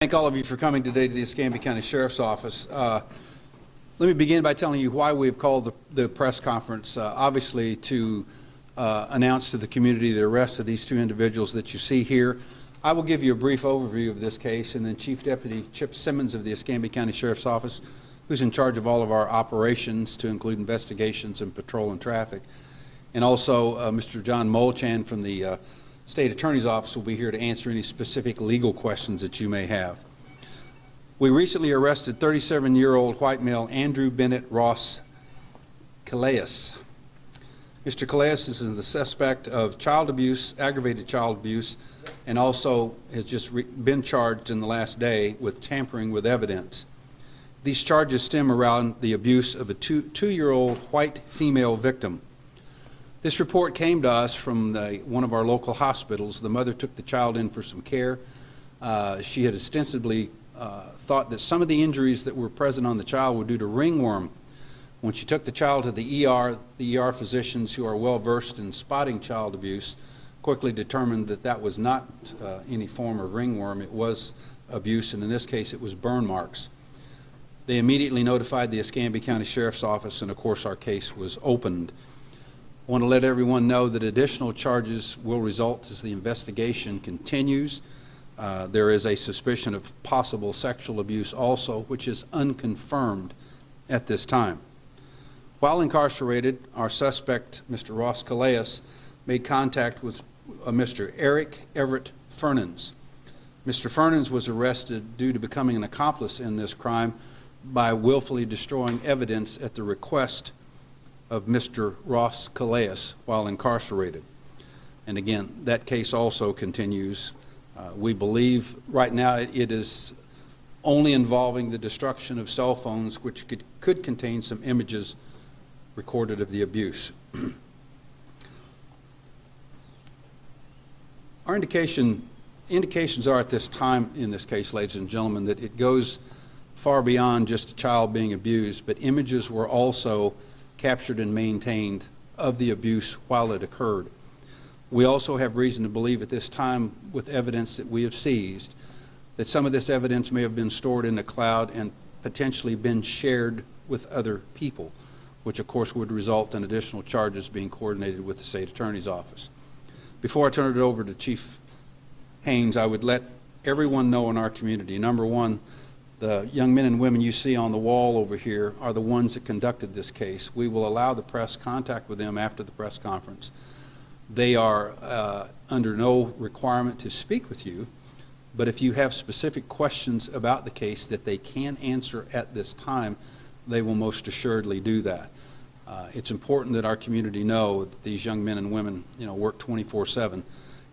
Thank all of you for coming today to the Escambia County Sheriff's Office. Let me begin by telling you why we've called the press conference, obviously to announce to the community the arrest of these two individuals that you see here. I will give you a brief overview of this case, and then Chief Deputy Chip Simmons of the Escambia County Sheriff's Office, who's in charge of all of our operations to include investigations and patrol and traffic, and also Mr. John Molchan from the State Attorney's Office will be here to answer any specific legal questions that you may have. We recently arrested 37-year-old white male Andrew Bennett Ross Calais. Mr. Calais is the suspect of child abuse, aggravated child abuse, and also has just been charged in the last day with tampering with evidence. These charges stem around the abuse of a two-year-old white female victim. This report came to us from one of our local hospitals. The mother took the child in for some care. She had ostensibly thought that some of the injuries that were present on the child were due to ringworm. When she took the child to the ER physicians who are well versed in spotting child abuse quickly determined that that was not any form of ringworm. It was abuse, and in this case it was burn marks. They immediately notified the Escambia County Sheriff's Office, and of course our case was opened. I want to let everyone know that additional charges will result as the investigation continues. There is a suspicion of possible sexual abuse also, which is unconfirmed at this time. While incarcerated, our suspect, Mr. Ross Calais, made contact with Mr. Eric Everett Fernandes. Mr. Fernandes was arrested due to becoming an accomplice in this crime by willfully destroying evidence at the request of Mr. Ross Calais while incarcerated. And again, that case also continues. We believe right now it is only involving the destruction of cell phones, which could contain some images recorded of the abuse. Our indications are at this time in this case, ladies and gentlemen, that it goes far beyond just a child being abused, but images were also captured and maintained of the abuse while it occurred. We also have reason to believe at this time, with evidence that we have seized, that some of this evidence may have been stored in the cloud and potentially been shared with other people, which of course would result in additional charges being coordinated with the State Attorney's Office. Before I turn it over to Chief Haynes, I would let everyone know in our community, number one, the young men and women you see on the wall over here are the ones that conducted this case. We will allow the press contact with them after the press conference. They are under no requirement to speak with you, but if you have specific questions about the case that they can answer at this time, they will most assuredly do that. It's important that our community know that these young men and women, work 24/7,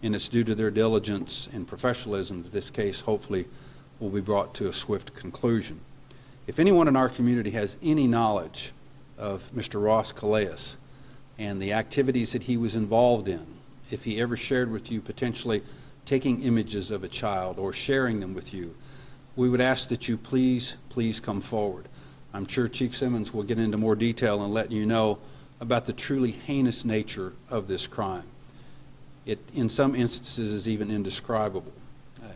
and it's due to their diligence and professionalism that this case hopefully will be brought to a swift conclusion. If anyone in our community has any knowledge of Mr. Ross Calais and the activities that he was involved in, if he ever shared with you potentially taking images of a child or sharing them with you, we would ask that you please come forward. I'm sure Chief Simmons will get into more detail and let you know about the truly heinous nature of this crime. It, in some instances, is even indescribable.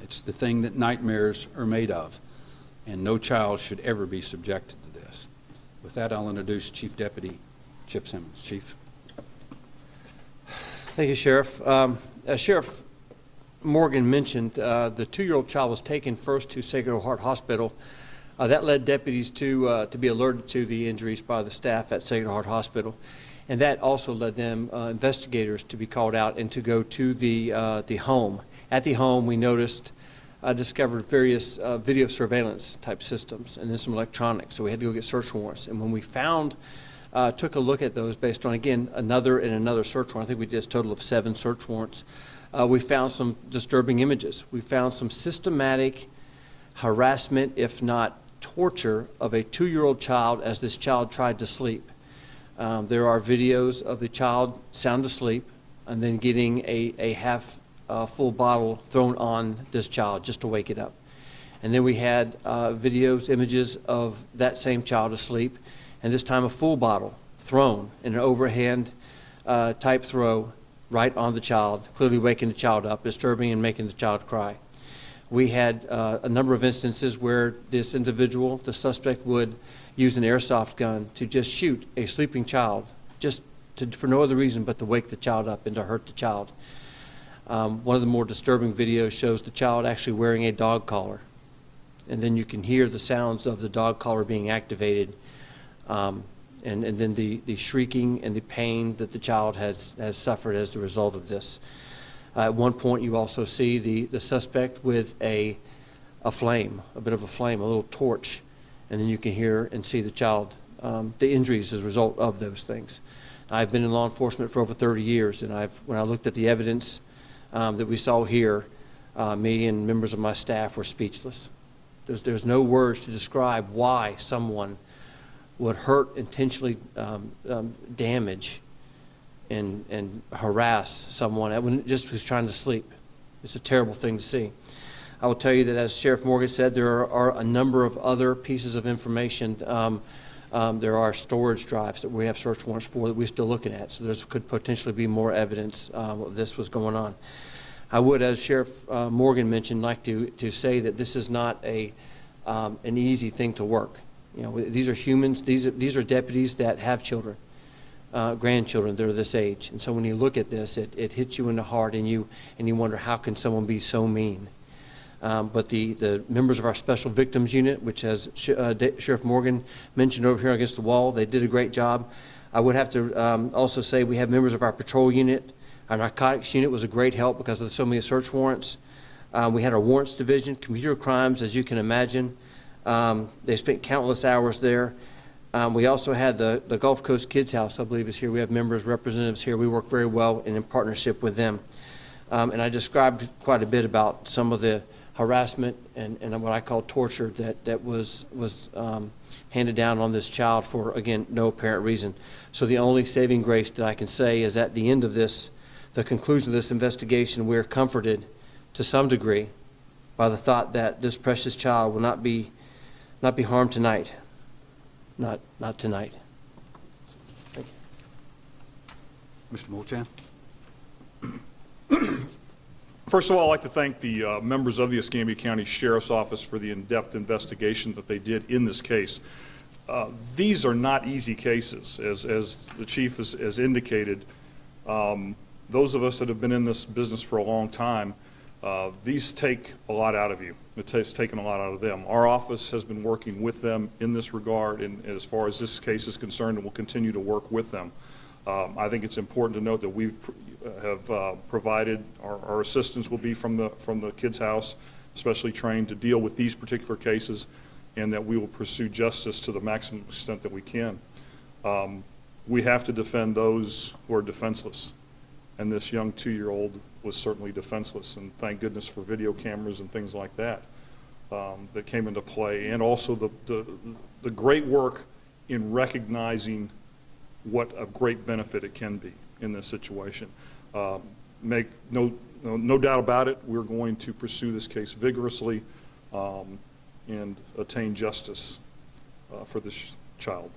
It's the thing that nightmares are made of, and no child should ever be subjected to this. With that, I'll introduce Chief Deputy Chip Simmons. Chief. Thank you, Sheriff. As Sheriff Morgan mentioned, the two-year-old child was taken first to Sacred Heart Hospital. That led deputies to be alerted to the injuries by the staff at Sacred Heart Hospital, and that also led them, investigators, to be called out and to go to the home. At the home, we discovered various video surveillance type systems and then some electronics, so we had to go get search warrants. And when we took a look at those based on, again, another search warrant, I think we did a total of 7 search warrants, we found some disturbing images. We found some systematic harassment, if not torture, of a 2-year-old child as this child tried to sleep. There are videos of the child sound asleep and then getting a full bottle thrown on this child just to wake it up. And then we had videos, images of that same child asleep, and this time a full bottle thrown in an overhand type throw right on the child, clearly waking the child up, disturbing and making the child cry. We had a number of instances where this individual, the suspect, would use an airsoft gun to just shoot a sleeping child, for no other reason but to wake the child up and to hurt the child. One of the more disturbing videos shows the child actually wearing a dog collar. And then you can hear the sounds of the dog collar being activated, and then the shrieking and the pain that the child has suffered as a result of this. At one point, you also see the suspect with a flame, a bit of a flame, a little torch, and then you can hear and see the child, the injuries as a result of those things. I've been in law enforcement for over 30 years, and when I looked at the evidence that we saw here, me and members of my staff were speechless. There's no words to describe why someone would hurt, intentionally damage, and harass someone that just was trying to sleep. It's a terrible thing to see. I will tell you that, as Sheriff Morgan said, there are a number of other pieces of information. There are storage drives that we have search warrants for that we're still looking at, so there could potentially be more evidence of this was going on. I would, as Sheriff Morgan mentioned, like to say that this is not an easy thing to work. You know, these are humans. These are deputies that have children, grandchildren that are this age, and so when you look at this, it hits you in the heart, and you wonder, how can someone be so mean? But the members of our Special Victims Unit, which, as Sheriff Morgan mentioned over here against the wall, they did a great job. I would have to also say we have members of our patrol unit. Our narcotics unit was a great help because of so many search warrants. We had our warrants division, computer crimes, as you can imagine. They spent countless hours there. We also had the Gulf Coast Kids House, I believe, is here. We have members, representatives here. We work very well and in partnership with them. And I described quite a bit about some of the harassment and what I call torture that was handed down on this child for, again, no apparent reason. So the only saving grace that I can say is, at the end of this, the conclusion of this investigation, we're comforted to some degree by the thought that this precious child will not be harmed tonight. Not tonight. Thank you. Mr. Molchan? First of all, I'd like to thank the members of the Escambia County Sheriff's Office for the in-depth investigation that they did in this case. These are not easy cases, as the Chief has indicated. Those of us that have been in this business for a long time, these take a lot out of you. It's taken a lot out of them. Our office has been working with them in this regard, and as far as this case is concerned, and will continue to work with them. I think it's important to note that we have provided, our assistance will be from the Kids House, especially trained to deal with these particular cases, and that we will pursue justice to the maximum extent that we can. We have to defend those who are defenseless, and this young 2-year-old was certainly defenseless, and thank goodness for video cameras and things like that that came into play, and also the great work in recognizing what a great benefit it can be in this situation. Make no doubt about it, we're going to pursue this case vigorously and attain justice for this child.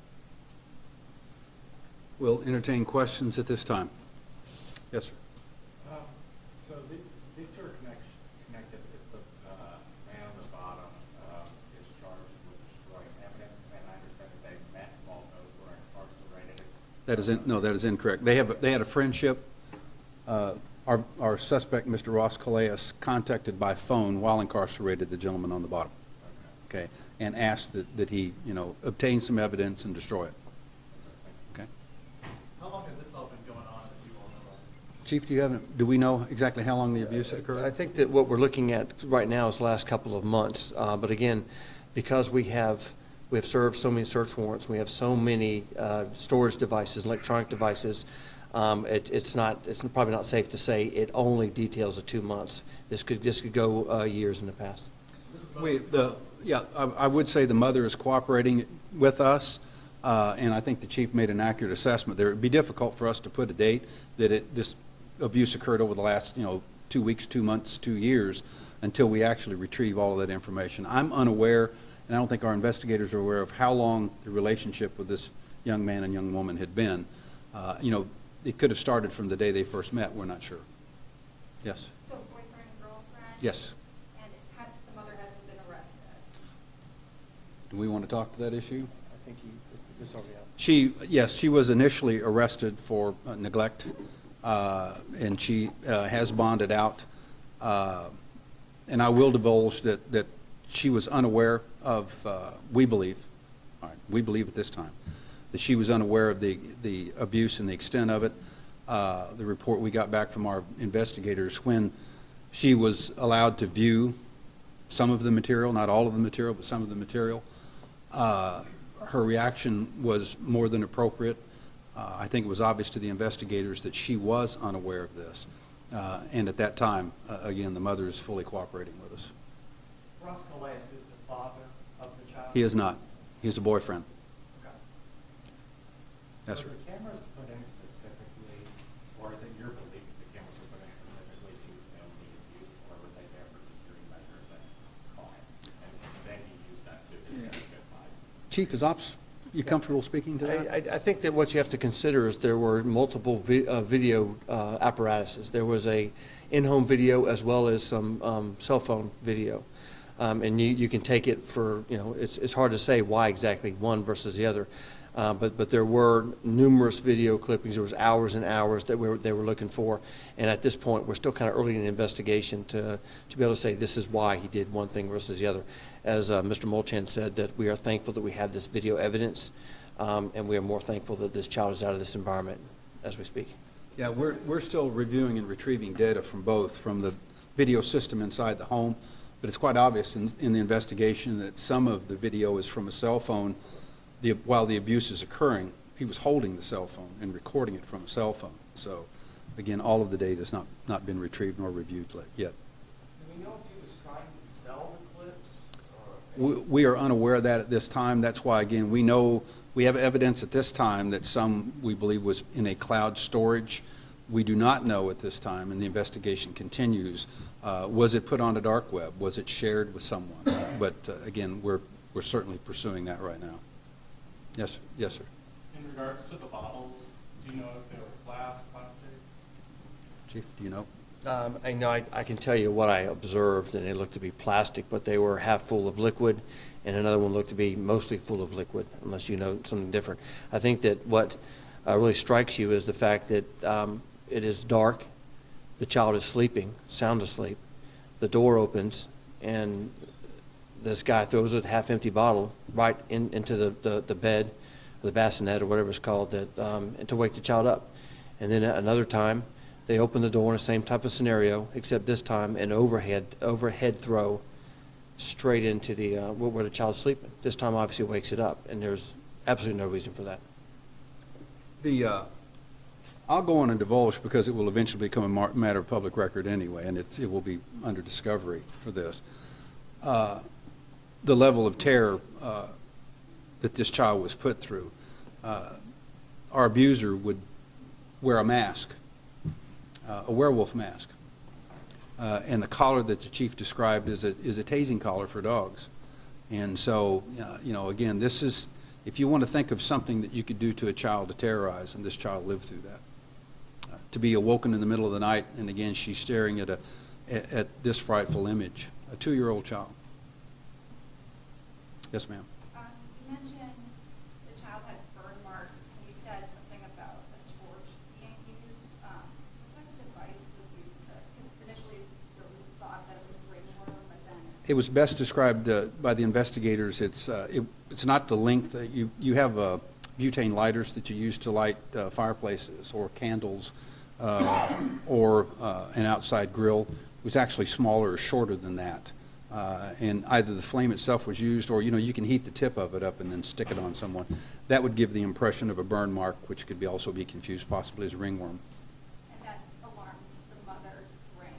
We'll entertain questions at this time. Yes, sir. So these two are connected. If the man on the bottom is charged with destroying evidence, and I understand that they met while those were incarcerated. That is incorrect. They had a friendship. Our suspect, Mr. Ross Calais, contacted by phone while incarcerated the gentleman on the bottom. Okay, and asked that he, obtain some evidence and destroy it. Okay. How long has this all been going on, if you all know? Chief, do we know exactly how long the abuse occurred? I think that what we're looking at right now is the last couple of months. But again, because we have served so many search warrants, we have so many storage devices, electronic devices. It's probably not safe to say it only details the 2 months. This could go years in the past. I would say the mother is cooperating with us, and I think the chief made an accurate assessment there. It would be difficult for us to put a date that this abuse occurred over the last 2 weeks, 2 months, 2 years, until we actually retrieve all of that information. I'm unaware, and I don't think our investigators are aware of how long the relationship with this young man and young woman had been. It could have started from the day they first met. We're not sure. Yes. So boyfriend, girlfriend? And Yes. Do we want to talk to that issue? I think it's already out. Yes, she was initially arrested for neglect, and she has bonded out. And I will divulge that she was unaware of, we believe at this time, that she was unaware of the abuse and the extent of it. The report we got back from our investigators, when she was allowed to view some of the material, not all of the material, but some of the material, her reaction was more than appropriate. I think it was obvious to the investigators that she was unaware of this. And at that time, again, the mother is fully cooperating with us. Ross Calais is the father of the child? He is not. He is a boyfriend. Okay. Yes, So sir. the cameras put in specifically, or is it your belief that the cameras were put in specifically to film the abuse, or were they there for security measures and calling? And then he used that to get by? Chief, is Ops, you comfortable speaking to that? I think that what you have to consider is there were multiple video apparatuses. There was a in-home video as well as some cell phone video. And you can take it for, it's hard to say why exactly one versus the other. But there were numerous video clippings. There was hours and hours that they were looking for. And at this point, we're still kind of early in the investigation to be able to say this is why he did one thing versus the other. As Mr. Molchan said, that we are thankful that we have this video evidence, and we are more thankful that this child is out of this environment as we speak. Yeah, we're still reviewing and retrieving data from both, from the video system inside the home, but it's quite obvious in the investigation that some of the video is from a cell phone. While the abuse is occurring, he was holding the cell phone and recording it from a cell phone. So, again, all of the data has not been retrieved nor reviewed yet. Do we know if he was trying to sell the clips? We are unaware of that at this time. That's why, again, we have evidence at this time that some, we believe, was in a cloud storage. We do not know at this time, and the investigation continues, was it put on a dark web? Was it shared with someone? But, again, we're certainly pursuing that right now. Yes, yes, sir. In regards to the bottles, do you know if they were glass, plastic? Chief, do you know? I know I can tell you what I observed, and they looked to be plastic, but they were half full of liquid, and another one looked to be mostly full of liquid, unless you know something different. I think that what really strikes you is the fact that it is dark, the child is sleeping, sound asleep, the door opens, and this guy throws a half-empty bottle right into the bed, or the bassinet, or whatever it's called, and to wake the child up. And then at another time, they open the door in the same type of scenario, except this time an overhead throw straight into the where the child's sleeping. This time, obviously, wakes it up, and there's absolutely no reason for that. I'll go on and divulge because it will eventually become a matter of public record anyway, and it will be under discovery for this. The level of terror that this child was put through. Our abuser would wear a mask, a werewolf mask, and the collar that the chief described is a tasing collar for dogs. And so, again, this is, if you want to think of something that you could do to a child to terrorize, and this child lived through that. To be awoken in the middle of the night, and again, she's staring at this frightful image, a 2-year-old child. Yes, ma'am. You mentioned the child had burn marks, and you said something about a torch being used. What type of device was used? Because initially there was thought that it was ringworm, but then... It was best described by the investigators. It's not the length. You have butane lighters that you use to light fireplaces or candles or an outside grill. It was actually smaller or shorter than that. And either the flame itself was used or, you can heat the tip of it up and then stick it on someone. That would give the impression of a burn mark, which could also be confused possibly as ringworm. And that alarmed the mother to bring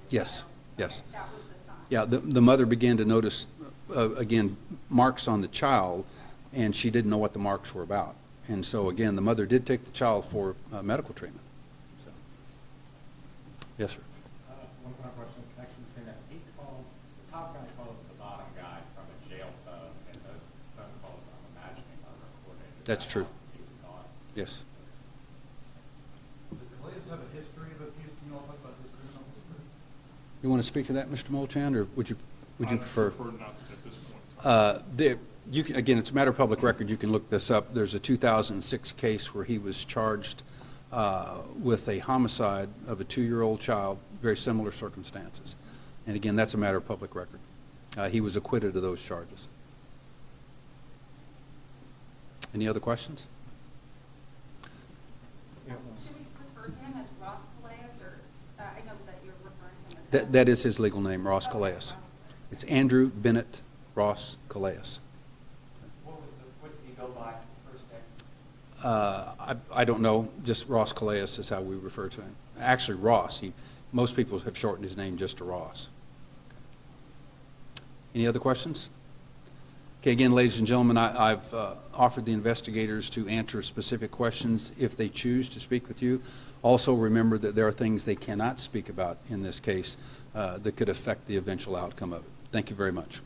the Yes, child. yes. Okay, that was the sign. Yeah, the mother began to notice, again, marks on the child, and she didn't know what the marks were about. And so, again, the mother did take the child for medical treatment. So. Yes, sir. One final question, connection between that. The top guy called the bottom guy from a jail phone, and those phone calls, I'm imagining, are recorded. Is That's that true. how he was caught? Yes. Does Calais have a history of abuse? Do you know about his criminal history? You want to speak to that, Mr. Molchan, or would you prefer? I prefer not at this point. Again, it's a matter of public record. You can look this up. There's a 2006 case where he was charged with a homicide of a 2-year-old child, very similar circumstances. And again, that's a matter of public record. He was acquitted of those charges. Any other questions? Should we refer to him as Ross Calais, or, I know that you're referring to him as... That is his legal name, Ross Calais. It's Andrew Bennett Ross Calais. What did he go by his first name? I don't know, just Ross Calais is how we refer to him. Actually, Ross. Most people have shortened his name just to Ross. Any other questions? Okay, again, ladies and gentlemen, I've offered the investigators to answer specific questions if they choose to speak with you. Also, remember that there are things they cannot speak about in this case that could affect the eventual outcome of it. Thank you very much.